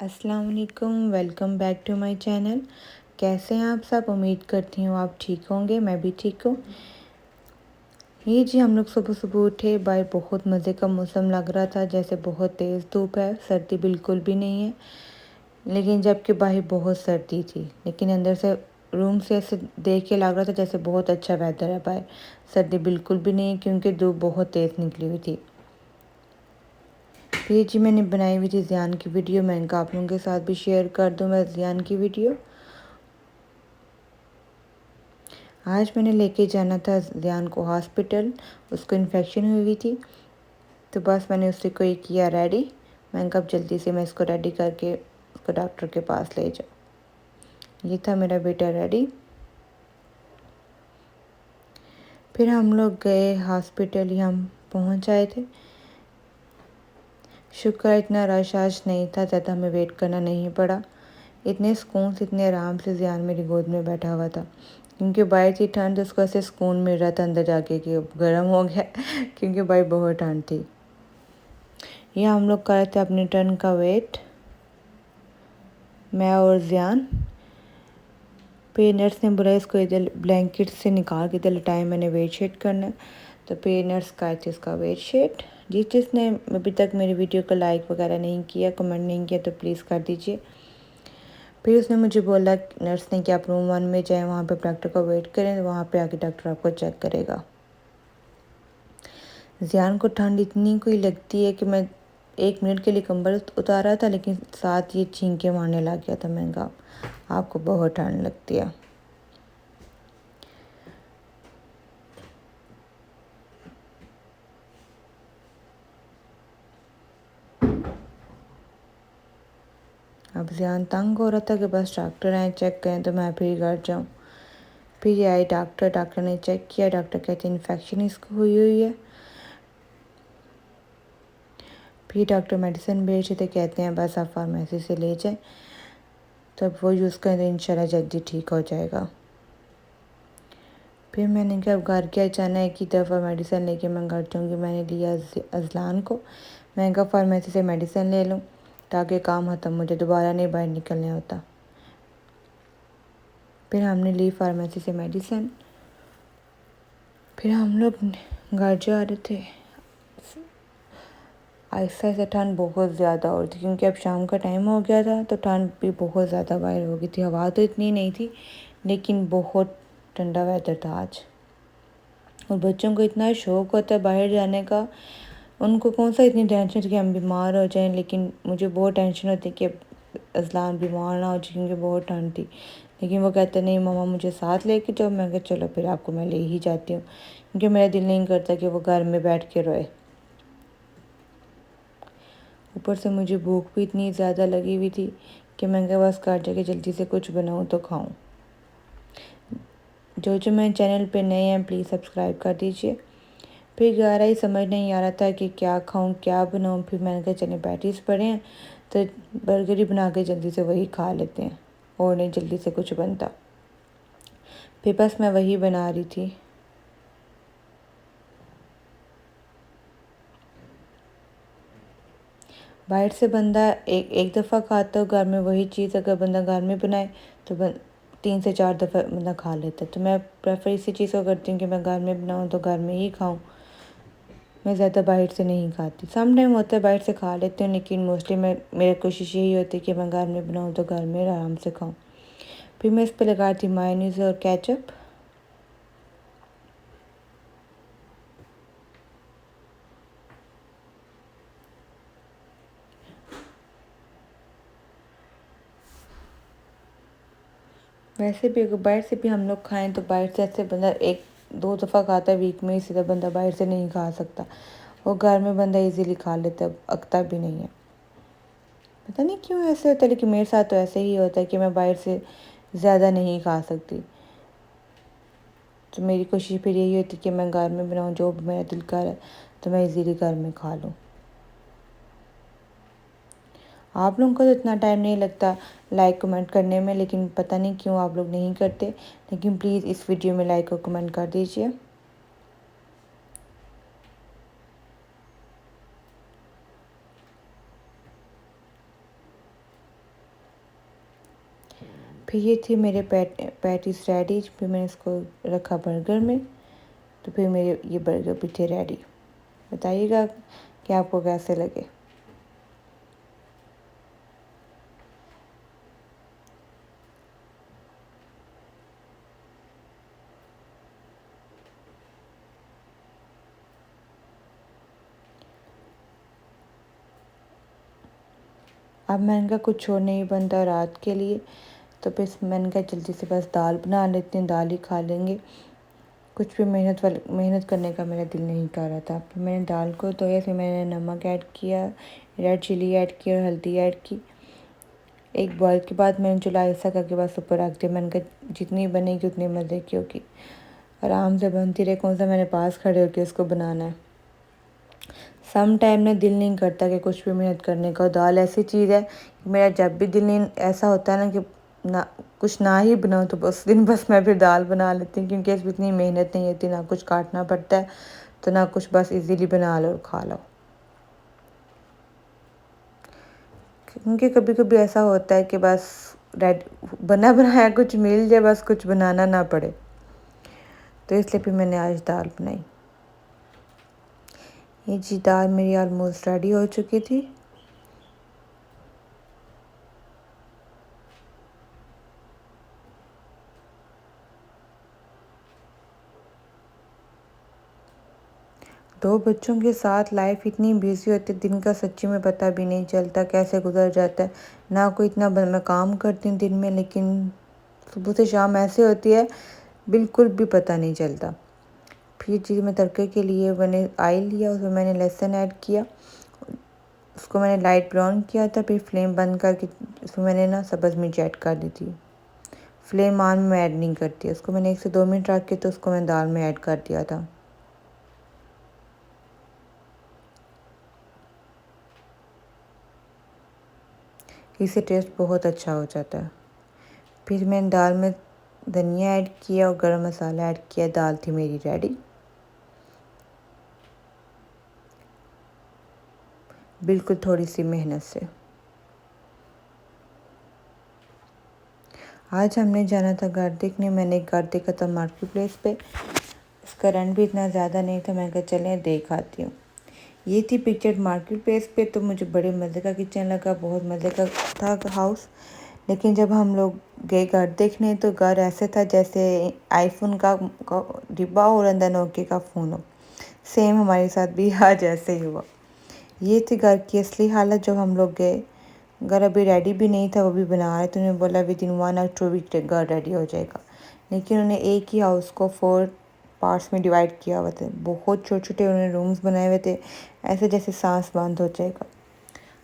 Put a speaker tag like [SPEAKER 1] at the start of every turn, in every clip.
[SPEAKER 1] अस्सलाम वालेकुम, welcome back to my channel. कैसे हैं आप सब? उम्मीद करती हूँ आप ठीक होंगे। मैं भी ठीक हूँ। ये जी हम लोग सुबह सुबह उठे, बाहर बहुत मज़े का मौसम लग रहा था, जैसे बहुत तेज़ धूप है, सर्दी बिल्कुल भी नहीं है। लेकिन जबकि बाहर बहुत सर्दी थी, लेकिन अंदर से रूम से ऐसे देख के लग रहा था जैसे बहुत अच्छा वेदर है बाहर। सर्दी बिल्कुल भी नहीं है क्योंकि धूप बहुत तेज़ निकली हुई थी। ये जी मैंने बनाई हुई थी ज़ियान की वीडियो, मैंने कहा आप लोगों के साथ भी शेयर कर दूँ मैं ज़ियान की वीडियो। आज मैंने लेके जाना था ज़ियान को हॉस्पिटल, उसको इन्फेक्शन हुई थी। तो बस मैंने उसी को ये किया रेडी। मैंने कहा जल्दी से मैं इसको रेडी करके उसको डॉक्टर के पास ले जाऊँ। ये था मेरा बेटा रेडी। फिर हम लोग गए हॉस्पिटल, हम पहुँच आए थे। शुक्र इतना रश आज नहीं था, ज़्यादा हमें वेट करना नहीं पड़ा। इतने सुकून से, इतने आराम से ज़ियान मेरी गोद में बैठा हुआ था, क्योंकि बाहर थी ठंड, तो उसको ऐसे सुकून मिल रहा था अंदर जाके कि गर्म हो गया क्योंकि बाहर बहुत ठंड थी। ये हम लोग कर रहे थे अपनी टर्न का वेट, मैं और ज़ियान। फिर नर्स ने बोला इसको इधर ब्लैंकेट से निकाल के इधर लिटाएं, मैंने वेट शेट करना है। तो फिर नर्स का थे इसका वेट शेट। जिसने अभी तक मेरी वीडियो को लाइक वगैरह नहीं किया, कमेंट नहीं किया, तो प्लीज़ कर दीजिए। फिर उसने मुझे बोला, नर्स ने, कि आप रूम 1 में जाएं, वहाँ पे डॉक्टर का वेट करें, वहाँ पे आके डॉक्टर आपको चेक करेगा। ज़ियान को ठंड इतनी कोई लगती है कि मैं 1 मिनट के लिए कंबल उतारा था, लेकिन साथ ये छींके मारने लग गया था। मैंने कहा आपको बहुत ठंड लगती है। अब ज़ियान तंग हो रहा था कि बस डॉक्टर आए चेक करें तो मैं फिर घर जाऊँ। फिर ये आई डॉक्टर ने चेक किया। डॉक्टर कहते हैं इन्फेक्शन इसको हुई है। फिर डॉक्टर मेडिसिन भेज थे, कहते हैं बस आप फार्मेसी से ले जाएं, तब वो यूज़ करें तो इंशाल्लाह जल्दी ठीक हो जाएगा। फिर मैंने कहा अब घर क्या जाना है, एक दफ़ा मेडिसिन लेके मैं घर जाऊँगी। मैंने लिया अज़लान को, मैंने कहा फार्मेसी से मेडिसिन ले लूँ ताकि काम ख़त्म, मुझे दोबारा नहीं बाहर निकलने होता। फिर हमने ली फार्मेसी से मेडिसिन। फिर हम लोग घर जा रहे थे। आहिस्ता आहिस्ता ठंड बहुत ज़्यादा हो रही थी, क्योंकि अब शाम का टाइम हो गया था, तो ठंड भी बहुत ज़्यादा बाहर हो गई थी। हवा तो इतनी नहीं थी, लेकिन बहुत ठंडा वेदर था आज। और बच्चों को इतना शौक़ होता है बाहर जाने का, उनको कौन सा इतनी टेंशन थी कि हम बीमार हो जाएं, लेकिन मुझे बहुत टेंशन होती कि अज़लान बीमार ना हो जाए, क्योंकि बहुत ठंड थी। लेकिन वो कहते नहीं मम्मा मुझे साथ लेके जाओ। मैं कहा चलो फिर आपको मैं ले ही जाती हूँ, क्योंकि मेरा दिल नहीं करता कि वो घर में बैठ के रोए। ऊपर से मुझे भूख भी इतनी ज़्यादा लगी हुई थी कि मैं कहा बस घर जाके जल्दी से कुछ बनाऊँ तो खाऊँ। जो मेरे चैनल पे नए हैं प्लीज़ सब्सक्राइब कर दीजिए। फिर गारा ही समझ नहीं आ रहा था कि क्या खाऊं क्या बनाऊं। फिर मैंने कहा चले पैटीज़ पड़े हैं तो बर्गर ही बना के जल्दी से वही खा लेते हैं, और नहीं जल्दी से कुछ बनता। फिर बस मैं वही बना रही थी। बाहर से बंदा एक दफ़ा खाता हो, घर में वही चीज़ अगर बंदा घर में बनाए तो 3 से 4 दफ़ा बंदा खा लेता है। तो मैं प्रेफर इसी चीज़ को करती हूँ कि मैं घर में बनाऊँ तो घर में ही खाऊँ। मैं ज़्यादा बाहर से नहीं खाती। सम टाइम होता है बाहर से खा लेती हूँ, लेकिन मोस्टली मेरी कोशिश यही होती है कि मैं घर में बनाऊँ तो घर में आराम से खाऊँ। फिर मैं इस पे लगाती थी मायोनीज़ और केचप। वैसे भी अगर बाहर से भी हम लोग खाएं तो बाहर से ऐसे बंदा 1-2 दफ़ा खाता है वीक में, इसी तरह बंदा बाहर से नहीं खा सकता। और घर में बंदा इजीली खा लेता है, अकता भी नहीं है। पता नहीं क्यों ऐसे होता है, लेकिन मेरे साथ तो ऐसे ही होता है कि मैं बाहर से ज़्यादा नहीं खा सकती। तो मेरी कोशिश फिर यही होती है कि मैं घर में बनाऊँ, जो भी मेरा दिल करे तो मैं इजीली घर में खा लूँ। आप लोगों को तो इतना टाइम नहीं लगता लाइक कमेंट करने में, लेकिन पता नहीं क्यों आप लोग नहीं करते। लेकिन प्लीज़ इस वीडियो में लाइक और कमेंट कर दीजिए। फिर ये थी मेरे पैटीज रेडी। फिर मैंने इसको रखा बर्गर में, तो फिर मेरे ये बर्गर भी थे रेडी। बताइएगा कि आपको कैसे लगे। अब मैंने कहा कुछ और नहीं बनता रात के लिए, तो फिर मैंने कहा जल्दी से बस दाल बना लेते हैं, दाल ही खा लेंगे। कुछ भी मेहनत करने का मेरा दिल नहीं कर रहा था। फिर मैंने दाल को धोया, फिर मैंने नमक ऐड किया, रेड चिली ऐड की और हल्दी ऐड की। एक बॉयल के बाद मैंने चूल्हा ऐसा करके बस ऊपर रख दिया। मैंने कहा जितनी बनेगी उतनी मज़े की होगी, आराम से बनती रहे, कौन सा मैंने पास खड़े होकर इसको बनाना है। सम टाइम ना दिल नहीं करता कि कुछ भी मेहनत करने का। दाल ऐसी चीज़ है कि मेरा जब भी दिल नहीं ऐसा होता है ना कि ना कुछ ना ही बनाऊँ, तो उस दिन बस मैं फिर दाल बना लेती हूँ, क्योंकि इसमें इतनी मेहनत नहीं होती, ना कुछ काटना पड़ता है, तो ना कुछ, बस इजीली बना लो और खा लो। क्योंकि कभी कभी ऐसा होता है कि बस रेड बना बनाया कुछ मिल जाए, बस कुछ बनाना ना पड़े, तो इसलिए फिर मैंने आज दाल बनाई। ये जी दाल मेरी ऑलमोस्ट रेडी हो चुकी थी। दो बच्चों के साथ लाइफ इतनी बिजी होती है, दिन का सच्ची में पता भी नहीं चलता कैसे गुजर जाता है। ना कोई इतना मैं काम करती हूँ दिन में, लेकिन सुबह से शाम ऐसे होती है बिल्कुल भी पता नहीं चलता। फिर चीज़ मैं तड़के के लिए मैंने ऑयल लिया, उसमें मैंने लहसुन ऐड किया, उसको मैंने लाइट ब्राउन किया था। फिर फ्लेम बंद करके उसमें मैंने ना सब्ज़ मिर्च ऐड कर दी थी। फ्लेम ऑन में ऐड नहीं करती, उसको मैंने 1 से 2 मिनट रख के तो उसको मैं दाल में ऐड कर दिया था। इससे टेस्ट बहुत अच्छा हो जाता है। फिर मैंने दाल में धनिया ऐड किया और गरम मसाला ऐड किया। दाल थी मेरी रेडी, बिल्कुल थोड़ी सी मेहनत से। आज हमने जाना था घर देखने। मैंने एक घर देखा था मार्केट प्लेस पे, इसका रेंट भी इतना ज़्यादा नहीं था। मैंने कहा चलें देख आती हूँ। ये थी पिक्चर मार्केट प्लेस पे, तो मुझे बड़े मज़े का किचन लगा, बहुत मज़े का था हाउस। लेकिन जब हम लोग गए घर देखने, तो घर ऐसे था जैसे आईफोन का डिब्बा और अंदर नोकिया का फ़ोन हो। सेम हमारे साथ भी आज ऐसे ही हुआ। ये थी घर की असली हालत जब हम लोग गए। घर अभी रेडी भी नहीं था, वो भी बना रहे थे। उन्होंने बोला विद इन 1 और 2 वीक घर रेडी हो जाएगा, लेकिन उन्होंने एक ही हाउस को 4 पार्ट्स में डिवाइड किया हुआ था। बहुत छोटे छोटे उन्होंने रूम्स बनाए हुए थे, ऐसे जैसे सांस बंद हो जाएगा।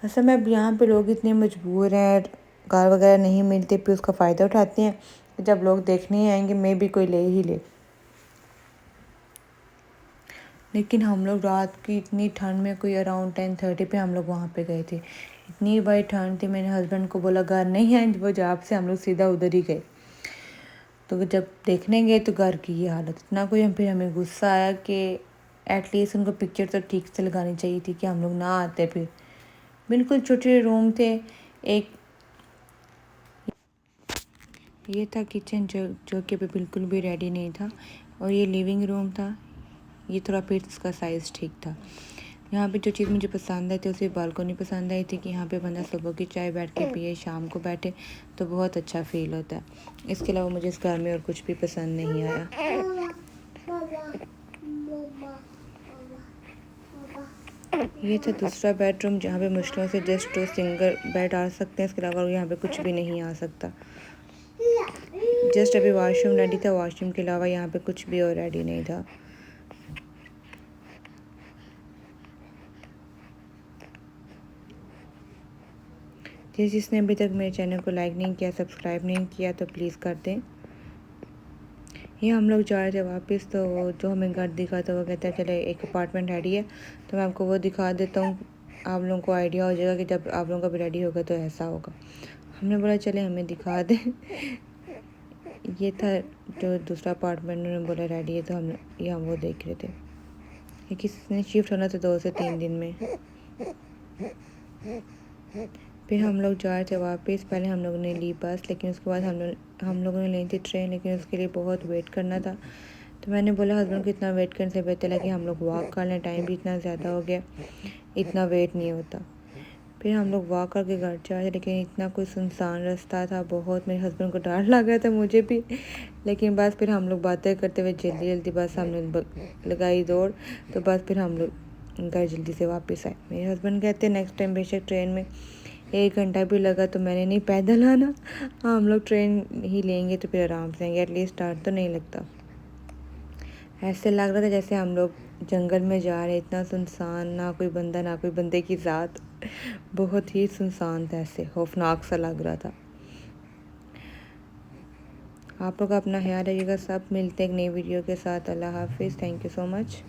[SPEAKER 1] असल में अब यहाँ पे लोग इतने मजबूर हैं, घर वगैरह नहीं मिलते, फिर उसका फ़ायदा उठाते हैं कि जब लोग देखने आएंगे मे भी कोई ले ही ले। लेकिन हम लोग रात की इतनी ठंड में, कोई अराउंड 10:30 पे हम लोग वहाँ पे गए थे। इतनी बड़ी ठंड थी, मैंने हस्बैंड को बोला घर नहीं है, वो जॉब से हम लोग सीधा उधर ही गए। तो जब देखने गए तो घर की ये हालत। इतना कोई फिर हमें गुस्सा आया कि एटलीस्ट उनको पिक्चर तो ठीक से लगानी चाहिए थी कि हम लोग ना आते। फिर बिल्कुल छोटे रूम थे। एक ये था किचन जो कि अभी बिल्कुल भी रेडी नहीं था, और ये लिविंग रूम था। ये थोड़ा फिर इसका साइज़ ठीक था। यहाँ पे जो चीज़ मुझे पसंद आई थी, उसे बालकनी पसंद आई थी कि यहाँ पे बंदा सुबह की चाय बैठ के पिए, शाम को बैठे तो बहुत अच्छा फील होता है। इसके अलावा मुझे इस घर में और कुछ भी पसंद नहीं आया। ये था दूसरा बेडरूम, जहाँ पे मुश्किलों से जस्ट 2 सिंगल बेड आ सकते हैं। इसके अलावा यहाँ पे कुछ भी नहीं आ सकता। जस्ट अभी वॉशरूम रेडी था, वॉशरूम के अलावा यहाँ पे कुछ भी और रेडी नहीं था। जिसने अभी तक मेरे चैनल को लाइक नहीं किया, सब्सक्राइब नहीं किया, तो प्लीज़ कर दें। ये हम लोग जा रहे थे वापस, तो वो जो हमें घर दिखा था वो कहता है चले एक अपार्टमेंट रेडी है, तो मैं आपको वो दिखा देता हूँ, आप लोगों को आइडिया हो जाएगा कि जब आप लोगों का भी रेडी होगा तो ऐसा होगा। हमने बोला चले हमें दिखा दें। ये था जो दूसरा अपार्टमेंट, उन्होंने बोला रेडी है, तो हम वो देख रहे थे। ये किसी ने शिफ्ट होना था 2 से 3 दिन में। फिर हम लोग जा रहे थे वापस। पहले हम लोगों ने ली बस, लेकिन उसके बाद हम लोगों ने ली थी ट्रेन, लेकिन उसके लिए बहुत वेट करना था। तो मैंने बोला हस्बैंड को इतना वेट करने से बेहतर है कि हम लोग वॉक कर लें, टाइम भी इतना ज़्यादा हो गया, इतना वेट नहीं होता। फिर हम लोग वॉक करके घर जा रहे थे, लेकिन इतना कोई सुनसान रास्ता था बहुत। मेरे हस्बैंड को डर लग रहा था, मुझे भी। लेकिन बस फिर हम लोग बातें करते हुए जल्दी जल्दी बस हमने लगाई दौड़। तो बस फिर हम लोग घर जल्दी से वापस आए। मेरे हस्बैंड कहते नेक्स्ट टाइम बेशक ट्रेन में 1 घंटा भी लगा तो मैंने नहीं पैदल आना, हाँ हम लोग ट्रेन ही लेंगे तो फिर आराम से आएंगे, एटलीस्ट डर तो नहीं लगता। ऐसे लग रहा था जैसे हम लोग जंगल में जा रहे, इतना सुनसान, ना कोई बंदा ना कोई बंदे की ज़ात, बहुत ही सुनसान था, ऐसे खौफनाक सा लग रहा था। आप लोग अपना ख्याल रखिएगा। सब मिलते हैं एक नई वीडियो के साथ। अल्लाह हाफिज़। Thank you so much.